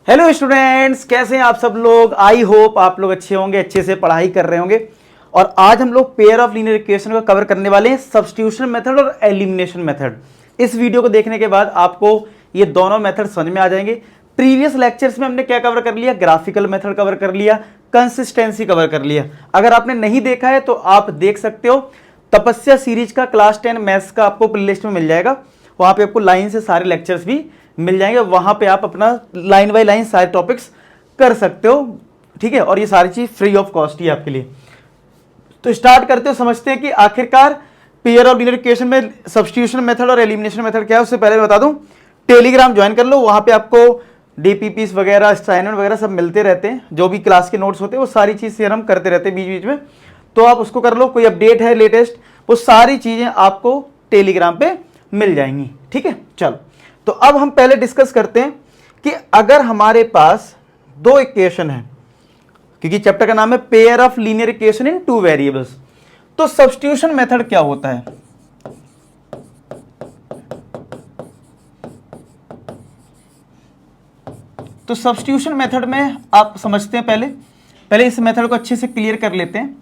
Hello students, कैसे हैं आप सब लोग। आई होप आप लोग अच्छे होंगे, अच्छे से पढ़ाई कर रहे होंगे। और आज हम लोग पेयर ऑफ लीनियर इक्वेशन को कवर करने वाले हैं, सब्स्टिट्यूशन मेथड और एलिमिनेशन मेथड। इस वीडियो को देखने के बाद आपको ये दोनों मेथड समझ में आ जाएंगे। प्रीवियस लेक्चर्स में हमने क्या कवर कर लिया, ग्राफिकल मेथड कवर कर लिया, कंसिस्टेंसी कवर कर लिया। अगर आपने नहीं देखा है तो आप देख सकते हो, तपस्या सीरीज का क्लास 10 मैथ्स का आपको प्लेलिस्ट में मिल जाएगा। वहां पे आपको लाइन से सारे लेक्चर्स भी मिल जाएंगे, वहां पे आप अपना लाइन बाय लाइन सारे टॉपिक्स कर सकते हो, ठीक है। और ये सारी चीज फ्री ऑफ कॉस्ट ही आपके लिए। तो स्टार्ट करते हो, समझते हैं कि आखिरकार पेयर ऑफ लीनियर इक्वेशन में सब्स्टिट्यूशन मेथड और एलिमिनेशन मेथड क्या है। उससे पहले मैं बता दूं, टेलीग्राम ज्वाइन कर लो, वहां पे आपको डीपीपीस वगैरह, असाइनमेंट वगैरह सब मिलते रहते हैं। जो भी क्लास के नोट्स होते हैं वो सारी चीज शेयर हम करते रहते हैं बीच बीच में, तो आप उसको कर लो। कोई अपडेट है लेटेस्ट, वो सारी चीजें आपको टेलीग्राम पे मिल जाएंगी, ठीक है। चलो, तो अब हम पहले डिस्कस करते हैं कि अगर हमारे पास दो इक्वेशन है, क्योंकि चैप्टर का नाम है pair of linear equation in two variables, तो सब्स्टिट्यूशन मेथड क्या होता है। तो सब्स्टिट्यूशन मेथड में आप समझते हैं, पहले इस मेथड को अच्छे से क्लियर कर लेते हैं।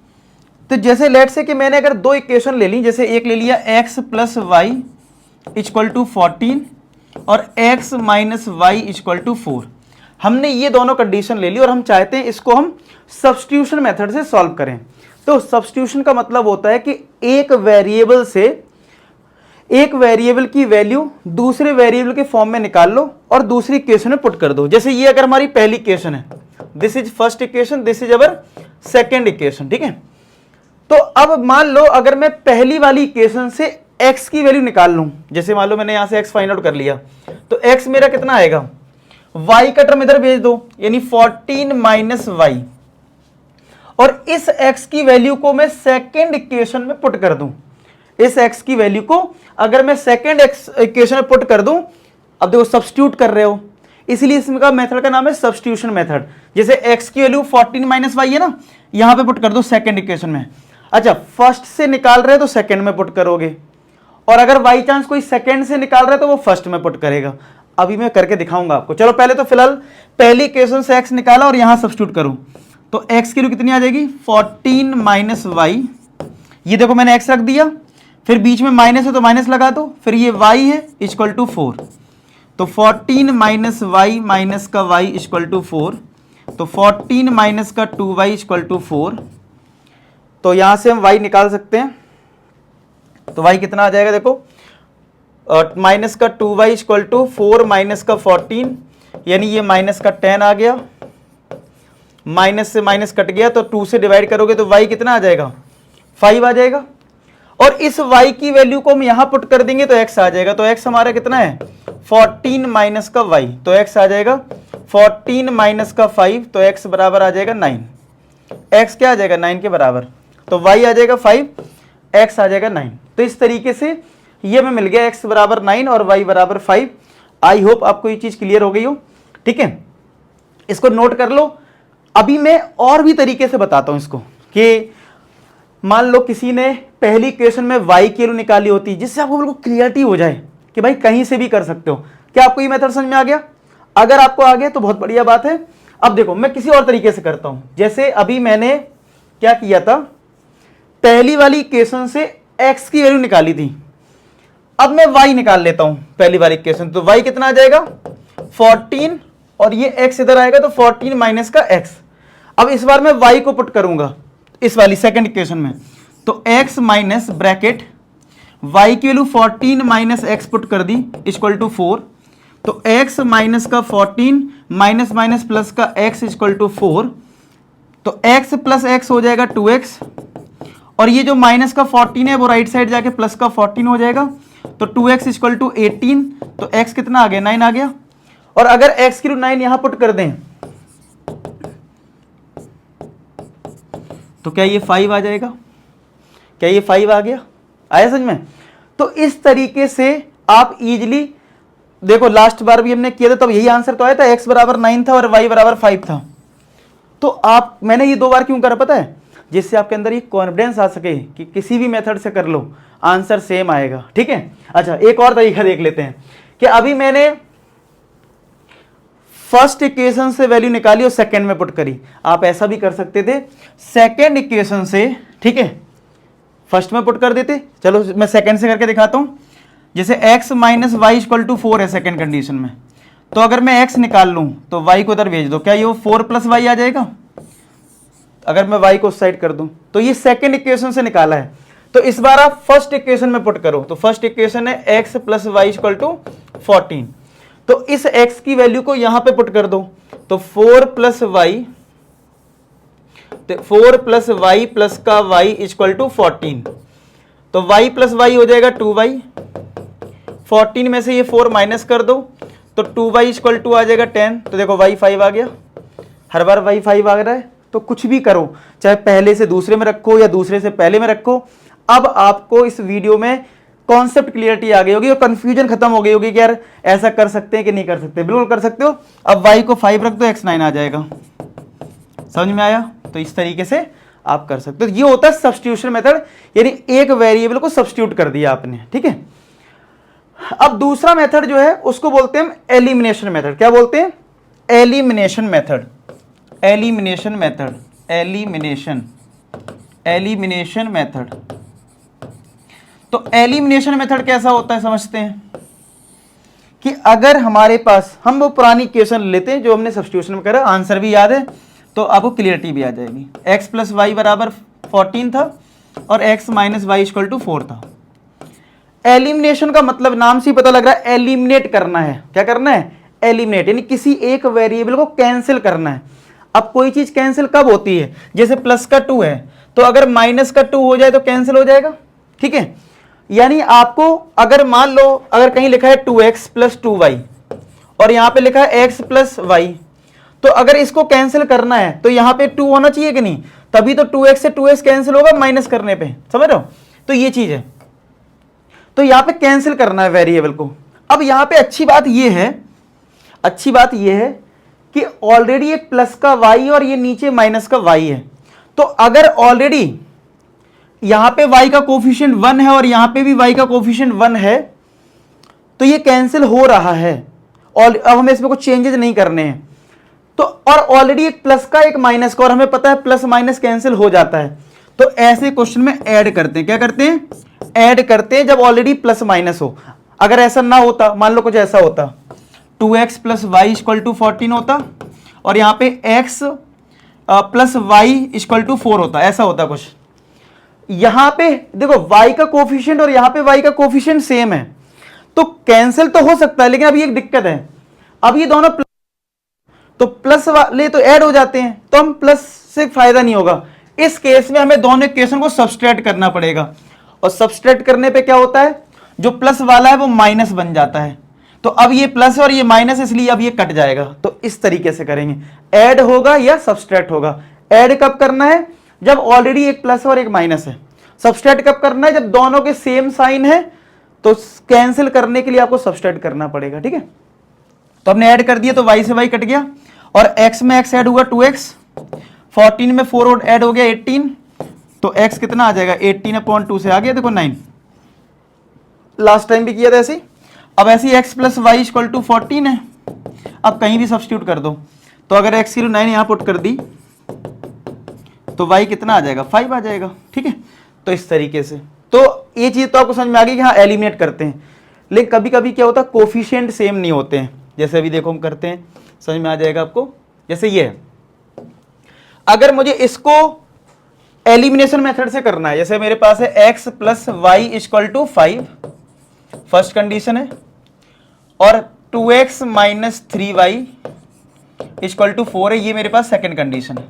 तो जैसे लेट से कि मैंने अगर दो इक्वेशन ले ली, जैसे एक ले लिया x plus Y equal to 14 और x minus Y equal to 4। हमने ये दोनों कंडीशन ले ली और हम चाहते हैं इसको हम सब्स्टिट्यूशन मेथड से सॉल्व करें। तो सब्स्टिट्यूशन का मतलब होता है कि एक वेरिएबल से एक वेरिएबल की वैल्यू दूसरे वेरिएबल के फॉर्म में निकाल लो और दूसरी इक्वेशन में पुट कर दो। जैसे ये अगर हमारी पहली इक्वेशन है, this is first equation, this is our second equation, ठीक है। तो अब मान लो अगर मैं पहली वाली इक्वेशन से x की वैल्यू निकाल लूं, जैसे मान लो मैंने यहां से x फाइंड आउट कर लिया, तो x मेरा कितना आएगा, y का टर्म इधर भेज दो, यानी 14 माइनस वाई, और इस x की वैल्यू को मैं सेकेंड इक्वेशन में पुट कर दूं। इस x की वैल्यू को अगर मैं सेकेंड इक्वेशन में पुट कर दूं, अब देखो सब्स्टिट्यूट कर रहे हो, इसलिए इसका मेथड का नाम है सब्स्टिट्यूशन मेथड। जैसे x की वैल्यू 14 माइनस वाई है ना, यहां पे पुट कर दो सेकेंड इक्वेशन में। अच्छा, फर्स्ट से निकाल रहे हो तो सेकेंड में पुट करोगे, और अगर बाई चांस कोई सेकेंड से निकाल रहा है तो वो फर्स्ट में पुट करेगा। अभी मैं करके दिखाऊंगा आपको। चलो पहले तो फिलहाल पहली इक्वेशन से x निकाला और यहां सब्स्टिट्यूट करूं, तो x की वैल्यू कितनी आ जाएगी, 14 माइनस वाई। ये देखो मैंने x रख दिया, फिर बीच में माइनस है तो माइनस लगा दो, फिर ये y है इक्वल टू 4, तो 14 माइनस वाई माइनस का y इक्वल टू 4, तो 14 माइनस का 2y इक्वल टू 4। तो यहां से हम y निकाल सकते हैं, तो y कितना आ जाएगा, देखो माइनस का 2y इक्वल टू 4 माइनस का 14, यानी ये माइनस का 10 आ गया, माइनस से माइनस कट गया, तो 2 से डिवाइड करोगे तो y कितना आ जाएगा, 5 आ जाएगा। और इस y की वैल्यू को हम यहां पुट कर देंगे तो x आ जाएगा, तो x हमारा कितना है, 14 माइनस का y, तो x आ जाएगा 14 माइनस का 5, तो x बराबर आ जाएगा 9। x क्या आ जाएगा, 9 के बराबर, तो y आ जाएगा 5, x आ जाएगा 9। तो इस तरीके से ये हमें मिल गया x बराबर 9 और y बराबर 5। आई होप आपको ये चीज क्लियर हो गई हो, ठीक है। इसको नोट कर लो। अभी मैं और भी तरीके से बताता हूं इसको, कि मान लो किसी ने पहली इक्वेशन में y की वैल्यू निकाली होती, जिससे आपको बिल्कुल क्लियरिटी हो जाए कि भाई कहीं से भी कर सकते हो। क्या आपको ये मेथड समझ में आ गया? अगर आपको आ गया तो बहुत बढ़िया बात है। अब देखो मैं किसी और तरीके से करता हूं। जैसे अभी मैंने क्या किया था, पहली वाली इक्वेशन से x की वैल्यू निकाली थी, अब मैं y निकाल लेता हूं पहली वाली इक्वेशन, तो y कितना आ जाएगा 14, और ये x इधर आएगा तो 14 माइनस का x। अब इस बार मैं y को पुट करूंगा इस वाली सेकंड इक्वेशन में, तो x माइनस ब्रैकेट y की वैल्यू 14 माइनस x पुट कर दी इक्वल टू 4, तो x माइनस का 14 माइनस माइनस प्लस का x इक्वल टू 4, तो x प्लस x हो जाएगा 2x, और ये जो माइनस का 14 है वो राइट साइड जाके प्लस का 14 हो जाएगा, तो 2x इक्वल टू 18, तो x कितना आ गया, 9 आ गया। और अगर x की 9 यहां पुट कर दें तो क्या ये 5 आ जाएगा, क्या ये 5 आ गया, आया समझ में? तो इस तरीके से आप इजीली देखो, लास्ट बार भी हमने किया था तब यही आंसर तो आया था, x बराबर 9 था और y बराबर 5 था। तो आप मैंने ये 2 बार क्यों करा पता है, जिससे आपके अंदर ये कॉन्फिडेंस आ सके कि किसी भी मेथड से कर लो आंसर सेम आएगा, ठीक है। अच्छा, एक और तरीका देख लेते हैं कि अभी मैंने फर्स्ट इक्वेशन से वैल्यू निकाली और सेकंड में पुट करी। आप ऐसा भी कर सकते थे, सेकंड इक्वेशन से, ठीक है, फर्स्ट में पुट कर देते। चलो मैं सेकंड से करके दिखाता हूं। जैसे x minus Y equal to 4 है सेकंड कंडीशन में, तो अगर मैं x निकाल लूं तो y को उधर भेज दो, क्या ये 4 प्लस वाई आ जाएगा? अगर मैं y को उस साइड कर दूं तो ये सेकंड इक्वेशन से निकाला है। तो इस बार आप फर्स्ट इक्वेशन में पुट करो, तो फर्स्ट इक्वेशन है x plus Y equal to 14। तो इस x की वैल्यू को यहां पे पुट कर दो, तो 4 प्लस वाई प्लस का y इक्वल टू 14। तो y प्लस वाई हो जाएगा 2y, 14 में से ये 4 माइनस कर दो तो 2y इक्वल टू आ जाएगा 10। तो देखो y 5 आ गया, हर बार y 5 आ रहा है। तो कुछ भी करो, चाहे पहले से दूसरे में रखो या दूसरे से पहले में रखो, अब आपको इस वीडियो में कॉन्सेप्ट क्लियरिटी आ गई होगी और कंफ्यूजन खत्म हो गई होगी कि यार ऐसा कर सकते हैं कि नहीं कर सकते। बिल्कुल कर सकते हो। अब y को 5 रख दो, x 9 आ जाएगा। समझ में आया? तो इस तरीके से आप कर सकते हो। ये होता है सब्स्टिट्यूशन मेथड, यानी एक वेरिएबल को सब्स्टिट्यूट कर दिया आपने, ठीक है। अब दूसरा मेथड जो है उसको बोलते हैं एलिमिनेशन मेथड। क्या बोलते हैं? Elimination method. Elimination method, elimination method. तो एलिमिनेशन मेथड कैसा होता है समझते हैं कि अगर हमारे पास, हम वो पुरानी इक्वेशन लेते हैं जो हमने सब्स्टिट्यूशन में करा, आंसर भी याद है तो आपको क्लियरिटी भी आ जाएगी। x प्लस वाई बराबर 14 था और x minus Y equal to 4 था। एलिमिनेशन का मतलब नाम से ही पता लग रहा है, एलिमिनेट करना है। क्या करना है? एलिमिनेट, यानी किसी एक वेरिएबल को कैंसिल करना है। अब कोई चीज कैंसिल कब होती है? जैसे प्लस का 2 है तो अगर माइनस का 2 हो जाए तो कैंसिल हो जाएगा, ठीक है। यानी आपको अगर मान लो अगर कहीं लिखा है 2x प्लस 2y और यहां पे लिखा है x प्लस वाई, तो अगर इसको कैंसिल करना है तो यहां पे 2 होना चाहिए कि नहीं? तभी तो 2x से 2x कैंसिल होगा माइनस करने पे, समझ रहे हो? तो ये चीज है, तो यहां पे कैंसिल करना है वेरिएबल को। अब यहां पे अच्छी बात यह है कि ऑलरेडी एक प्लस का y और ये नीचे माइनस का y है। तो अगर ऑलरेडी यहां पे y का कोफिशिएंट 1 है और यहां पे भी y का कोफिशिएंट 1 है तो ये कैंसिल हो रहा है और अब हमें इसमें कुछ चेंजेस नहीं करने हैं। तो और ऑलरेडी एक प्लस का एक माइनस का, और हमें पता है प्लस माइनस कैंसिल हो जाता है। तो ऐसे क्वेश्चन में ऐड करते हैं। क्या करते हैं? ऐड करते हैं जब ऑलरेडी प्लस माइनस हो। अगर ऐसा ना होता, मान लो कुछ ऐसा होता, 2x plus Y equal to 14 होता और यहां पे x plus Y equal to 4 होता, ऐसा होता कुछ। यहां पे देखो y का कोफिशिएंट और यहां पे y का कोफिशिएंट सेम है तो कैंसिल तो हो सकता है, लेकिन अभी एक दिक्कत है, अब ये दोनों तो प्लस वाले तो ऐड हो जाते हैं, तो हम प्लस से फायदा नहीं होगा। इस केस में हमें दोनों इक्वेशन को सब्सट्रैक्ट करना पड़ेगा और सब्सट्रैक्ट करने पे क्या होता है, जो प्लस वाला है वो माइनस बन जाता है। तो अब ये प्लस और ये माइनस, इसलिए अब ये कट जाएगा। तो इस तरीके से करेंगे, ऐड होगा या सब्सट्रैक्ट होगा। ऐड कब करना है? जब ऑलरेडी एक प्लस और एक माइनस है। सब्सट्रैक्ट कब करना है? जब दोनों के सेम साइन है। तो कैंसिल करने के लिए आपको सब्सट्रैक्ट करना पड़ेगा, ठीक है। तो हमने ऐड कर दिया तो y से y कट गया और x में x ऐड हुआ 2x, 14 में 4 ऐड हो गया 18, तो x कितना आ जाएगा? 18/2 से आ गया, देखो 9। लास्ट टाइम भी किया था ऐसे ही। अब ऐसे ही x plus Y equal to 14 है। अब कहीं भी सब्स्टिट्यूट कर दो, तो अगर x की 9 यहां पुट कर दी तो y कितना आ जाएगा? 5 आ जाएगा, ठीक है। तो इस तरीके से तो ये चीज तो आपको समझ में आ गई कि हाँ एलिमिनेट करते हैं। लेकिन कभी कभी क्या होता है, कोफिशिएंट सेम नहीं होते हैं। जैसे अभी देखो हम करते हैं, समझ में आ जाएगा आपको। जैसे ये है, अगर मुझे इसको एलिमिनेशन मेथड से करना है, जैसे मेरे पास है x plus Y equal to 5, first condition है, और 2x minus 3y equal to 4 है, ये मेरे पास सेकंड कंडीशन है,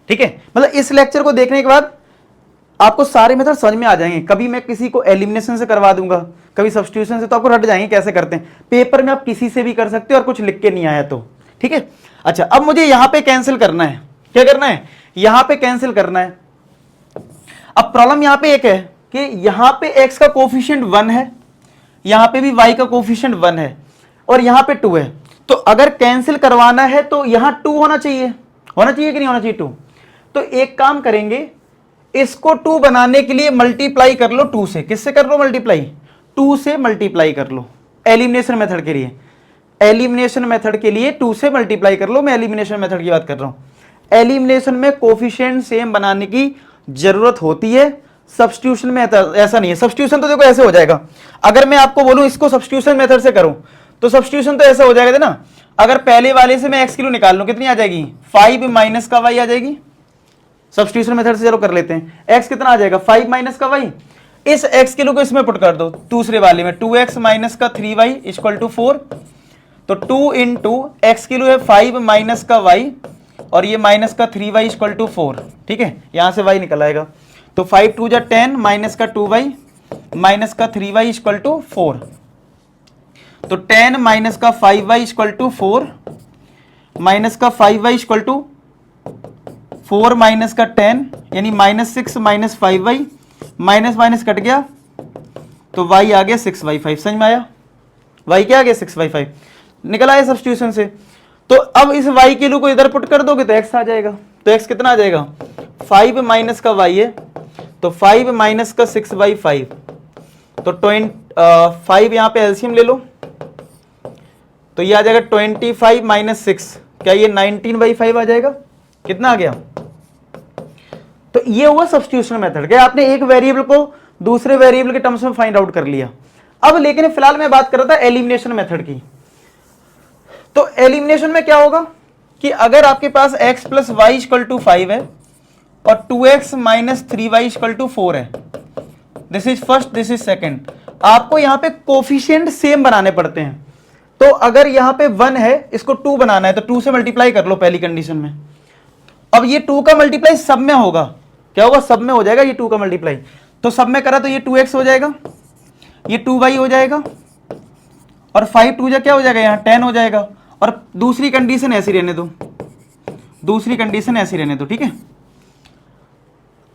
ठीक है। मतलब इस लेक्चर को देखने के बाद आपको सारे मेथड समझ में आ जाएंगे। कभी मैं किसी को एलिमिनेशन से करवा दूंगा, कभी सब्स्टिट्यूशन से, तो आपको रट जाएंगे कैसे करते हैं। पेपर में आप किसी से भी कर सकते हो और कुछ लिख के नहीं आया तो, ठीक है। अच्छा, अब मुझे यहां पे कैंसिल करना है। क्या करना है? यहां पे कैंसिल करना है। अब प्रॉब्लम यहां पे एक है कि यहां पे x का कोफिशिएंट 1 है, यहां पे भी y का कोफिशिएंट 1 है और यहां पे 2 है। तो अगर कैंसिल करवाना है तो यहां 2 होना चाहिए कि नहीं होना चाहिए 2। तो एक काम करेंगे, इसको 2 बनाने के लिए मल्टीप्लाई कर लो 2 से। किससे कर लो मल्टीप्लाई? 2 से मल्टीप्लाई कर लो एलिमिनेशन मेथड के लिए। एलिमिनेशन मेथड के लिए 2 से मल्टीप्लाई कर लो, मैं एलिमिनेशन मेथड की बात कर रहा हूं। एलिमिनेशन में कोफिशिएंट सेम बनाने की जरूरत होती है, सब्स्टिट्यूशन में ऐसा नहीं है। सब्स्टिट्यूशन तो देखो ऐसे हो जाएगा, अगर मैं आपको बोलूं इसको सब्स्टिट्यूशन मेथड से करूं तो सब्स्टिट्यूशन तो ऐसा हो जाएगा ना, अगर पहले वाले से मैं एक्स किलो निकाल लूं कितनी आ जाएगी 5 माइनस का वाई आ जाएगी। सब्स्टिट्यूशन मेथड से चलो कर लेते हैं, एक्स कितना आ जाएगा 5 माइनस का वाई, इस एक्स किलो को इसमें पुट कर दो दूसरे वाले में, 2x माइनस का 3y इक्वल टू 4। तो 2 इंटू एक्स किलो है 5 माइनस का y और ये माइनस का 3y इक्वल टू 4, ठीक है, यहां से y निकल आएगा। तो 5 2 जा 10 माइनस का 2y माइनस का 3y इक्वल टू 4। तो 10 माइनस का 5y इक्वल टू 4 माइनस का 5y इक्वल टू 4 माइनस का 10 यानी -6 minus 5y, minus minus cut गया तो y आ गया 6/5। समझ में आया, y क्या आ गया 6/5 निकल आया सब्स्टिट्यूशन से। तो अब इस y किलो को इधर पुट कर दोगे तो x आ जाएगा। तो x कितना आ जाएगा 5 माइनस का y है, तो 5 माइनस का 6/5, तो 5 यहां पे एलसीएम ले लो तो ये आ जाएगा 25 माइनस 6, क्या ये 19/5 आ जाएगा, कितना आ गया। तो ये हुआ सब्स्टिट्यूशन मेथड, क्या आपने एक वेरिएबल को दूसरे वेरिएबल के टर्म्स में फाइंड आउट कर लिया। अब लेकिन फिलहाल मैं बात कर रहा था एलिमिनेशन मेथड की। तो एलिमिनेशन में क्या होगा कि अगर आपके पास x plus Y equal to 5 है और 2x minus 3y equal to 4 है, this is first this is second, आपको यहां पे कोफिशिएंट सेम बनाने पड़ते हैं। तो अगर यहां पे 1 है इसको 2 बनाना है तो 2 से मल्टीप्लाई कर लो पहली कंडीशन में। अब ये 2 का मल्टीप्लाई सब में होगा, क्या होगा सब में हो जाएगा ये 2 का मल्टीप्लाई, तो सब में करा तो ये 2x हो जाएगा, ये 2y हो जाएगा और 5 2 जा क्या हो जाएगा यहां 10 हो जाएगा। और दूसरी कंडीशन ऐसी रहने दो, दूसरी कंडीशन ऐसी रहने दो, ठीक है।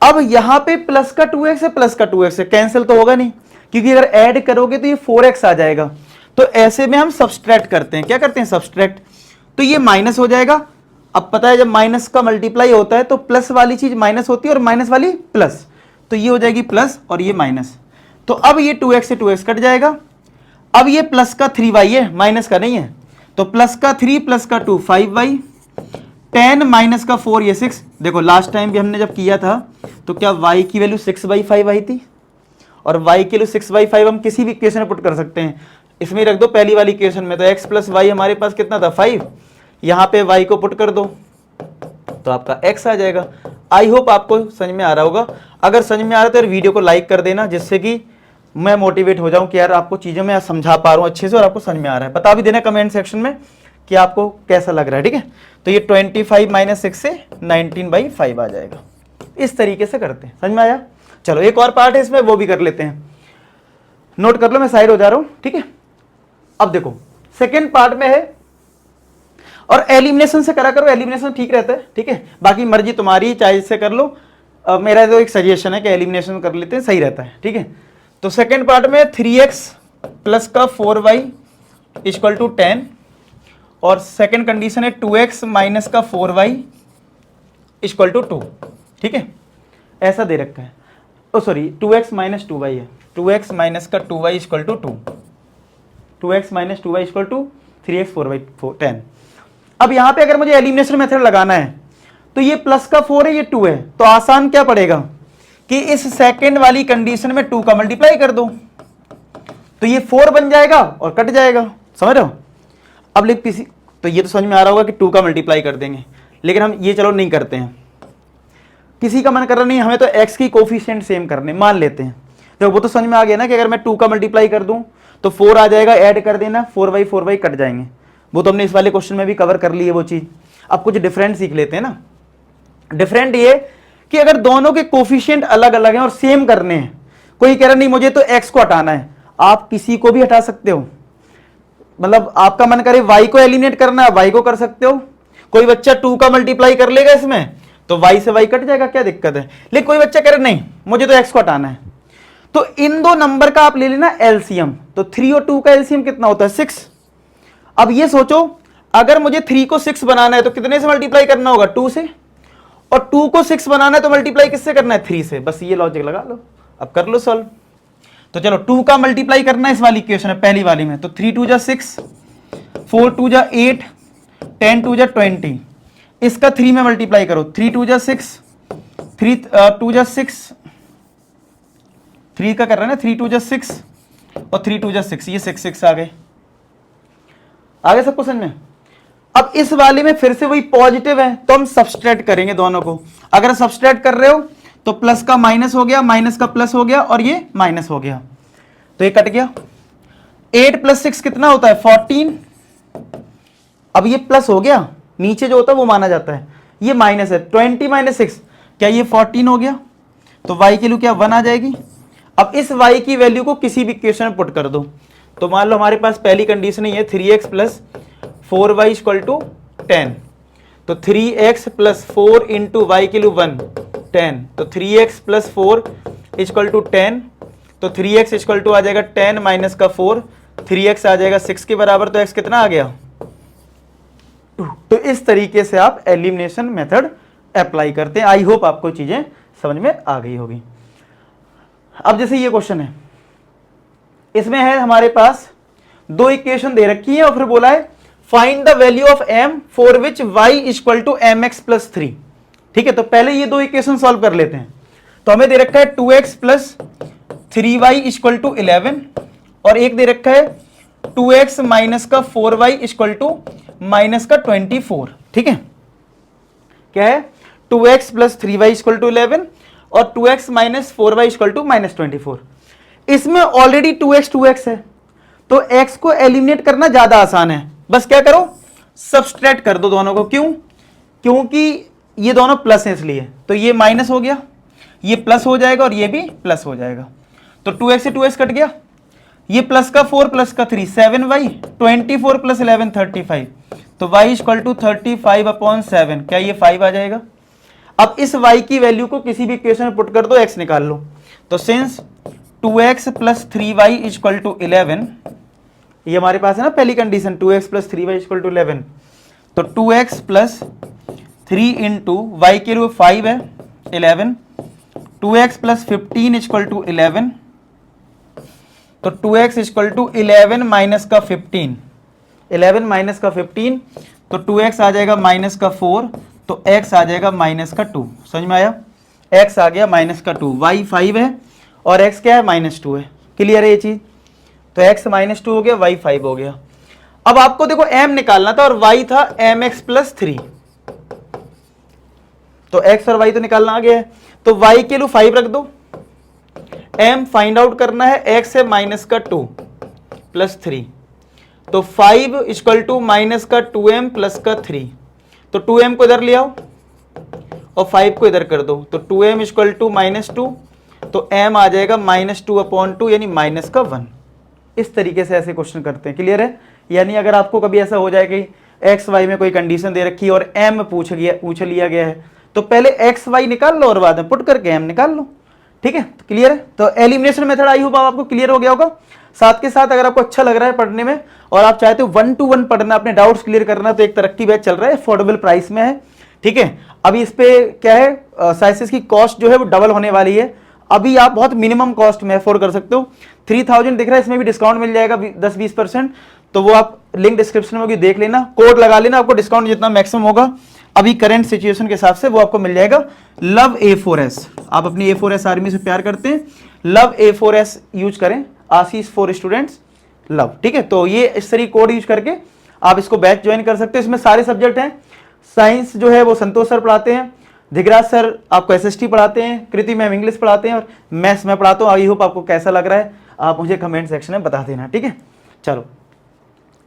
अब यहां पे प्लस का 2x है प्लस का 2x है, कैंसिल तो होगा नहीं क्योंकि अगर ऐड करोगे तो ये 4x आ जाएगा। तो ऐसे में हम सब्सट्रैक्ट करते हैं, क्या करते हैं सब्सट्रैक्ट, तो ये माइनस हो जाएगा। अब पता है जब माइनस का मल्टीप्लाई होता है तो प्लस वाली चीज माइनस होती है और माइनस वाली प्लस, तो ये हो जाएगी प्लस और ये माइनस। तो अब ये 2x से 2x कट जाएगा। अब ये प्लस का 3y है माइनस का नहीं है, तो प्लस का 3 प्लस का 2 5y, 10 माइनस का 4 ये 6। देखो लास्ट टाइम भी हमने जब किया था तो क्या y की वैल्यू 6/5 आई थी और y की वैल्यू 6/5 हम किसी भी इक्वेशन में पुट कर सकते हैं, इसमें रख दो पहली वाली इक्वेशन में। तो x प्लस वाई हमारे पास कितना था 5, यहां पे y को पुट कर दो तो आपका x आ जाएगा। आई होप आपको समझ में आ रहा होगा, अगर समझ में आ रहा है तो वीडियो को लाइक कर देना जिससे कि मैं मोटिवेट हो जाऊं कि यार आपको चीजें मैं समझा पा रहा हूं अच्छे से और आपको समझ में आ रहा है। बता भी देना कमेंट सेक्शन में कि आपको कैसा लग रहा है, ठीक है। तो ये 25 माइनस 6 से 19/5 आ जाएगा। इस तरीके से करते हैं, समझ में आया। चलो एक और पार्ट है इसमें, वो भी कर लेते हैं, नोट कर लो, मैं साइड हो जा रहा हूं, ठीक है। अब देखो सेकेंड पार्ट में है और एलिमिनेशन से करा करो, एलिमिनेशन ठीक रहता है, ठीक है। बाकी मर्जी तुम्हारी, चाहे इससे कर लो, मेरा तो एक सजेशन है कि एलिमिनेशन कर लेते हैं, सही रहता है, ठीक है। तो सेकेंड पार्ट में 3x प्लस का 4y इक्वल टू 10 और सेकेंड कंडीशन है 2x माइनस का 4y इक्वल टू 2, ठीक है, ऐसा दे रखा है। ओ सॉरी 2x माइनस 2y है, 2x माइनस का 2y equal to 2, 2x minus 2y equal to 3x 4y 10। अब यहां पे अगर मुझे एलिमिनेशन मेथड लगाना है तो ये प्लस का 4 है ये 2 है, तो आसान क्या पड़ेगा कि इस सेकंड वाली कंडीशन में 2 का मल्टीप्लाई कर दो तो ये 4 बन जाएगा और कट जाएगा, समझ रहे हो। अब लिख किसी, तो ये तो समझ में आ रहा होगा कि 2 का मल्टीप्लाई कर देंगे, लेकिन हम ये चलो नहीं करते हैं, किसी का मन कर रहा नहीं, हमें तो x की कोफिशिएंट सेम करने, मान लेते हैं। तो वो तो समझ में आ गया ना कि अगर मैं 2 का मल्टीप्लाई कर दूं तो 4 आ जाएगा, ऐड कर देना, 4y कट जाएंगे। वो तो हमने इस वाले क्वेश्चन में भी कवर कर ली है वो चीज। अब कुछ डिफरेंट सीख लेते हैं ना। डिफरेंट ये कि अगर दोनों के कोफिशिएंट अलग अलग हैं और सेम करने हैं, कोई कह रहा नहीं मुझे तो x को हटाना है, आप किसी को भी हटा सकते हो, मतलब आपका मन करे y को एलिमिनेट करना है y को कर सकते हो। कोई बच्चा 2 का मल्टीप्लाई कर लेगा इसमें तो y से y कट जाएगा, क्या दिक्कत है। लेकिन कोई बच्चा कह रहा नहीं मुझे तो x को हटाना है, तो इन दो नंबर का आप ले लेना एलसीएम। तो 3 और 2 का एलसीएम कितना होता है 6। अब ये सोचो अगर मुझे 3 को 6 बनाना है तो कितने से मल्टीप्लाई करना होगा 2 से, और 2 को 6 बनाना है तो मल्टीप्लाई किससे करना है 3 से। बस ये लॉजिक लगा लो, अब कर लो सॉल्व। तो चलो 2 का मल्टीप्लाई करना है इस वाली इक्वेशन है पहली वाली में, तो 3 2 जा 6, 4 2 जा 8, 10 2 जा 20, इसका 3 में मल्टीप्लाई करो, 3 2 जा 6, 3 2 जा 6, 3 का कर रहा है ना, 3 2 जा 6 और 3 2 जा 6, ये 6 6 आ गए सब क्वेश्चन में। अब इस वाले में फिर से वही पॉजिटिव है तो हम सब्सट्रैक्ट करेंगे दोनों को। अगर सब्सट्रैक्ट कर रहे हो तो प्लस का माइनस हो गया, माइनस का प्लस हो गया और ये माइनस हो गया, तो ये कट गया। 8 + 6 कितना होता है 14। अब ये प्लस हो गया, नीचे जो होता है वो माना जाता है, ये माइनस है। 20 - 6 क्या ये 14 हो गया, तो y की वैल्यू क्या 1 आ जाएगी। अब इस y की वैल्यू को किसी भी इक्वेशन में पुट कर दो। तो मान लो हमारे पास पहली कंडीशन है 3x + 4y = 10, तो 3x + 4 × y की वैल्यू 1 10, तो 3x + 4 = 10, तो 3x = आ जाएगा 10 - का 4, 3x आ जाएगा 6 के बराबर, तो x कितना आ गया 2। तो इस तरीके से आप एलिमिनेशन मेथड अप्लाई करते हैं। आई होप आपको चीजें समझ में आ गई होगी। अब जैसे ये क्वेश्चन है, इसमें है हमारे पास दो इक्वेशन दे रखी है और फिर बोला है find the value of m for which y = mx + 3। ठीक है, तो पहले ये दो इक्वेशन सॉल्व कर लेते हैं। तो हमें दे रखा है 2x + 3y = 11 और एक दे रखा है 2x - का 4y = -24। ठीक है, क्या है 2x + 3y = 11 और 2x - 4y = -24। इसमें ऑलरेडी 2x है, तो x को एलिमिनेट करना ज्यादा आसान है। बस क्या करो सब्सट्रैक्ट कर दो दोनों को। क्यों, क्योंकि ये दोनों प्लस है इसलिए, तो ये माइनस हो गया, ये प्लस हो जाएगा और ये भी प्लस हो जाएगा। तो 2x से 2x कट गया, ये प्लस का 4 प्लस का 3 7y, 24 + 11 35, तो y = 35/7, क्या ये 5 आ जाएगा। अब इस y की वैल्यू को किसी भी इक्वेशन में पुट कर दो, x निकाल लो। तो सिंस 2x + 3y = 11, ये हमारे पास है ना पहली कंडीशन 2x + 3y = 11, तो 2x + 3 × y के लिए 5 है 11, 2x + 15 = 11, तो 2x = 11 - का 15, 11 - का 15, तो 2x आ जाएगा - का 4, तो x आ जाएगा - का 2। समझ में आया, x आ गया -का 2, y 5 है और x क्या है -2 है। क्लियर है ये चीज, तो x -2 हो गया, y 5 हो गया। अब आपको देखो m निकालना था और y था mx + 3, तो x और y तो निकालना आ गया है, तो y के लिए 5 रख दो, m फाइंड आउट करना है, x है -का 2 + 3, तो 5 = -का 2m + का 3, तो 2m को इधर ले आओ और 5 को इधर कर दो, तो 2m = -2, तो m आ जाएगा -2/2 यानी -का 1। इस तरीके से ऐसे क्वेश्चन करते हैं। क्लियर है, यानी अगर आपको कभी ऐसा हो जाए कि एक्स वाई में कोई कंडीशन दे रखी है और m पूछ लिया गया है, तो पहले एक्स वाई निकाल लो और बाद में पुट करके m निकाल लो। ठीक है, तो क्लियर है। तो एलिमिनेशन मेथड आई होप आपको क्लियर हो गया होगा। साथ के साथ अगर आपको अच्छा लग रहा है पढ़ने में और आप चाहते हो 1-to-1 पढ़ना, अपने डाउट्स क्लियर करना, तो एक तरक्की बैच चल रहा है, अफोर्डेबल प्राइस में है। ठीक है, अभी इस पे क्या है साइंसेस की कॉस्ट जो है वो डबल होने वाली है। अभी आप बहुत मिनिमम कॉस्ट में अफोर्ड कर सकते हो, 3000 दिख रहा है, इसमें भी डिस्काउंट मिल जाएगा 10-20%, तो वो आप लिंक डिस्क्रिप्शन में भी देख लेना, कोड लगा लेना, आपको डिस्काउंट जितना मैक्सिमम होगा अभी करंट सिचुएशन के हिसाब से वो आपको मिल जाएगा। लव A4S, आप अपनी A4S आर्मी से प्यार करते हैं, लव A4S यूज करें, आशीष फॉर स्टूडेंट्स लव। ठीक है, तो ये इस तरीके कोड यूज करके आप इसको बैच ज्वाइन कर सकते हैं। इसमें सारे सब्जेक्ट हैं, साइंस जो है वो संतोष सर पढ़ाते हैं, धिगराज सर आपको SST पढ़ाते हैं, कृति मैम इंग्लिश पढ़ाते हैं और मैथ्स मैं पढ़ाता हूँ। आई होप आपको कैसा लग रहा है आप मुझे कमेंट सेक्शन में बता देना। ठीक है, चलो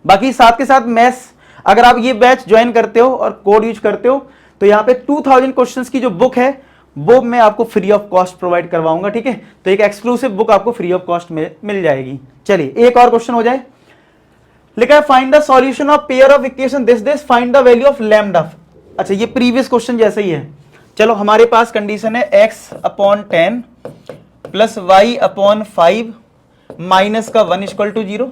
बाकी साथ के साथ मैथ्स अगर आप ये बैच ज्वाइन करते हो और कोड यूज करते हो तो यहाँ पे 2000 क्वेश्चंस की जो बुक है वो मैं आपको फ्री ऑफ कॉस्ट प्रोवाइड करवाऊंगा। ठीक है, तो एक एक्सक्लूसिव बुक आपको फ्री ऑफ कॉस्ट में मिल जाएगी। चलिए एक और क्वेश्चन हो जाए। लिखा है find the solution of pair of equation this find the value of lambda. अच्छा, ये प्रीवियस क्वेश्चन जैसा ही है। चलो हमारे पास कंडीशन है x/10 प्लस y/5 माइनस का 1 = 0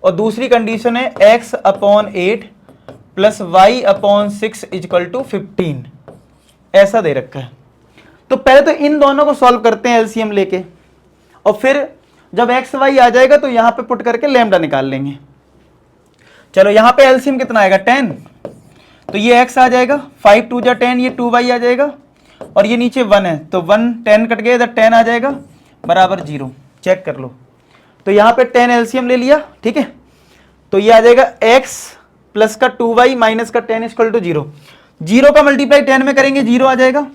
और दूसरी कंडीशन है x/8 प्लस y/6 = 15। ऐसा दे रखा है। तो पहले तो इन दोनों को सॉल्व करते हैं एलसीएम लेके और फिर जब x y आ जाएगा तो यहां पे पुट करके लैम्डा निकाल लेंगे। चलो यहाँ पे एलसीएम कितना आएगा 10, तो ये x आ जाएगा, 5 2 जा 10, ये 2y आ जाएगा, और ये नीचे 1 है तो 1 10 कट गया, इधर 10 आ जाएगा बराबर 0। चेक कर लो, तो यहाँ पे 10 एलसीएम ले लिया, ठीक है, तो ये आ जाएगा x प्लस का 2y माइनस का 10 इक्वल टू 0। 0 का मल्टीप्लाई 10 में करेंगे 0 आ जाएगा,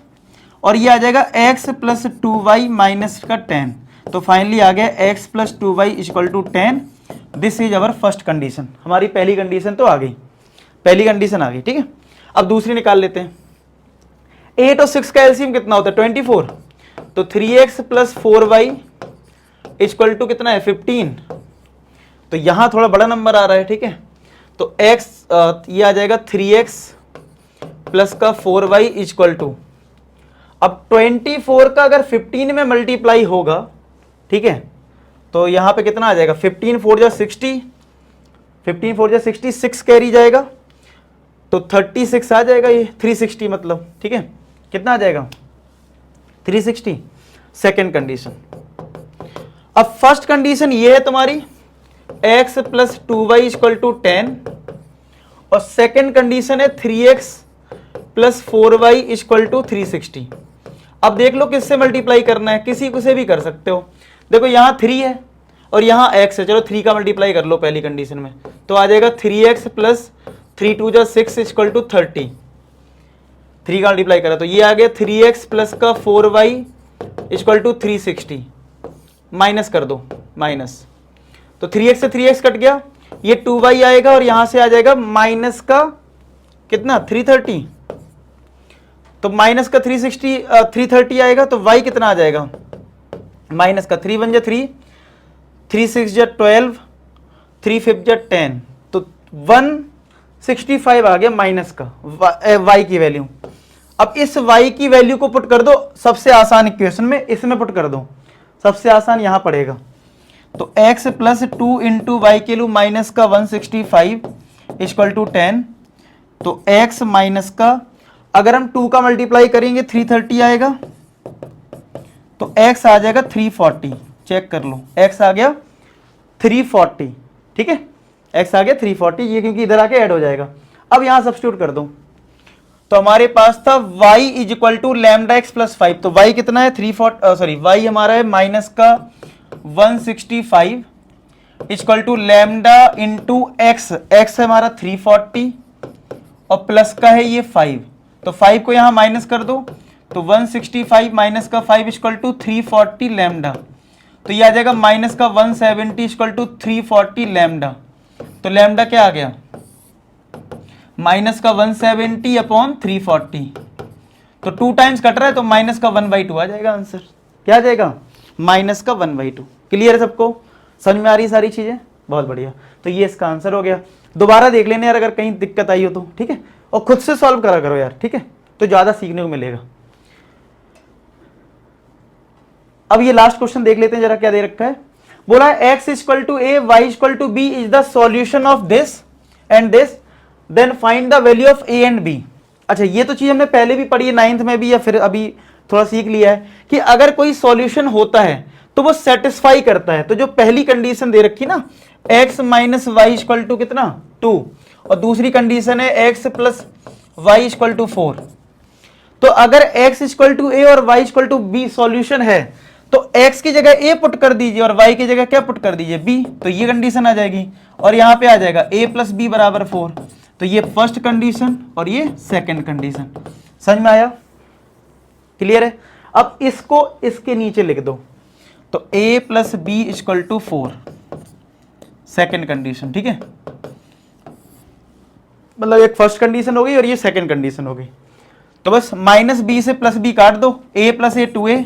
और ये आ जाएगा x प्लस 2y माइनस का 10, तो फाइनली आ गया x plus 2y equal to 10। This is our first condition. हमारी पहली कंडीशन तो आ गई, पहली कंडीशन आ गई, ठीक है। अब दूसरी निकाल लेते हैं। 8 और 6 का एलसीएम कितना होता है 24, तो 3x plus 4y equal to कितना है 15, तो यहां थोड़ा बड़ा नंबर आ रहा है, ठीक है, तो x ये आ जाएगा 3x प्लस का 4y इक्वल टू, अब 24 का अगर 15 में मल्टीप्लाई होगा, ठीक है, तो यहां पे कितना आ जाएगा 15 4 जा 60, 15 4 जा 60, 6 कैरी जाएगा तो 36 आ जाएगा, ये 360 मतलब, ठीक है, कितना आ जाएगा 360। Second condition. अब फर्स्ट कंडीशन ये है तुम्हारी x plus 2y equal to 10, और सेकेंड कंडीशन है 3x plus 4y equal to 360। अब देख लो किससे मल्टीप्लाई करना है, किसी को से भी कर सकते हो। देखो यहाँ 3 है और यहाँ x है, चलो 3 का मल्टीप्लाई कर लो पहली कंडीशन में, तो आ जाएगा 3x प्लस 3 2 जा 6 इक्वल टू 30। 3 का मल्टीप्लाई करा तो ये आ गया 3x प्लस का 4y इक्वल टू 360, माइनस कर दो माइनस, तो 3x से 3x कट गया, ये 2y आएगा और यहां से आ जाएगा माइनस का कितना 330, तो माइनस का 330 आएगा, तो y कितना आ जाएगा माइनस का 3 1 जा 3, 3 6 जा 12, 3 5 जा 10, तो 165 आ गया माइनस का y की वैल्यू। अब इस y की वैल्यू को पुट कर दो सबसे आसान इक्वेशन में, इसमें पुट कर दो, सबसे आसान यहां पड़ेगा, तो x प्लस 2 इंटू वाई के लू माइनस का 165 इक्वल टू 10, तो x माइनस का अगर हम 2 का मल्टीप्लाई करेंगे 330 आएगा, तो x आ जाएगा 340। चेक कर लो, x आ गया 340, ठीक है, x आ गया 340, ये क्योंकि इधर आके ऐड हो जाएगा। अब यहां सब्स्टिट्यूट कर दो, तो हमारे पास था y is equal to lambda X plus 5, तो y कितना है 340, सॉरी y हमारा है माइनस का 165 equal to lambda into X, X है हमारा 340 और प्लस का है ये 5, तो 5 को यहां माइनस कर दो, तो 165 माइनस का 5 इक्वल टू 340 लैम्डा, तो ये आ जाएगा माइनस का 170 इक्वल टू 340 लैम्डा, तो लैम्डा क्या आ गया माइनस का 170 अपॉन 340, तो 2 टाइम्स कट रहा है तो माइनस का 1/2 आ जाएगा आंसर। क्या आ जाएगा माइनस का 1/2। क्लियर है सबको, समझ में आ रही सारी चीजें, बहुत बढ़िया, तो ये इसका आंसर हो गया। दोबारा देख लेने यार अगर कहीं दिक्कत आई हो तो, ठीक है, और खुद से सॉल्व करा करो यार, ठीक है, तो ज्यादा सीखने को मिलेगा। अब ये लास्ट क्वेश्चन देख लेते हैं जरा, क्या दे रखा है, बोला है x equal to a y equal to b is the solution of this and this, then find the value of a and b। अच्छा, ये तो चीज हमने पहले भी पढ़ी है 9th में भी, या फिर अभी थोड़ा सीख लिया है कि अगर कोई सॉल्यूशन होता है तो वो सेटिस्फाई करता है। तो जो पहली कंडीशन दे रखी ना x minus Y equal to कितना 2, और दूसरी कंडीशन है x plus Y equal to 4, तो अगर x इक्वल टू a और y equal to b solution है तो x की जगह a पुट कर दीजिए और y की जगह क्या पुट कर दीजिए b, तो ये कंडीशन आ जाएगी, और यहां पे आ जाएगा a प्लस बी बराबर 4, तो ये फर्स्ट कंडीशन और ये सेकंड कंडीशन। समझ में आया, क्लियर है। अब इसको इसके नीचे लिख दो, तो a plus B equal to 4 second condition, ठीक है, मतलब एक फर्स्ट कंडीशन हो गई और ये सेकेंड कंडीशन हो गई। तो बस माइनस बी से प्लस बी काट दो, a plus A 2a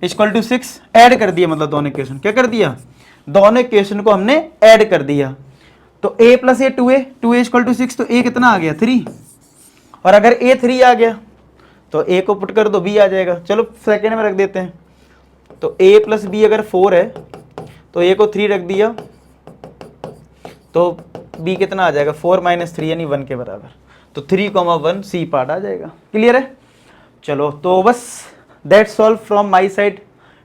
equal to 6 add कर दिया, मतलब दोनों इक्वेशन क्या कर दिया, दोनों इक्वेशन को हमने ऐड कर दिया, तो a plus A 2a equal to 6, तो a कितना आ गया 3, और अगर a 3 आ गया तो a को पुट कर दो b आ जाएगा। चलो सेकेंड में रख देते हैं, तो a प्लस बी अगर 4 है तो a को 3 रख दिया, तो b कितना आ जाएगा 4 माइनस 3 यानी 1 के बराबर, तो 3,1 सी पार्ट आ जाएगा। क्लियर है, चलो तो बस that's all from my side,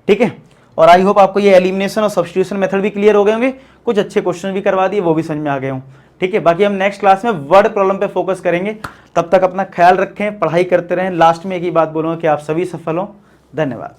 ठीक है, और आई होप आपको ये एलिमिनेशन और सब्स्टिट्यूशन मेथड भी क्लियर हो गए होंगे, कुछ अच्छे क्वेश्चन भी करवा दिए, वो भी समझ में आ गए हों। ठीक है, बाकी हम नेक्स्ट क्लास में वर्ड प्रॉब्लम पे फोकस करेंगे। तब तक अपना ख्याल रखें, पढ़ाई करते रहें। लास्ट में एक ही बात बोलूँगा कि आप सभी सफल हों। धन्यवाद।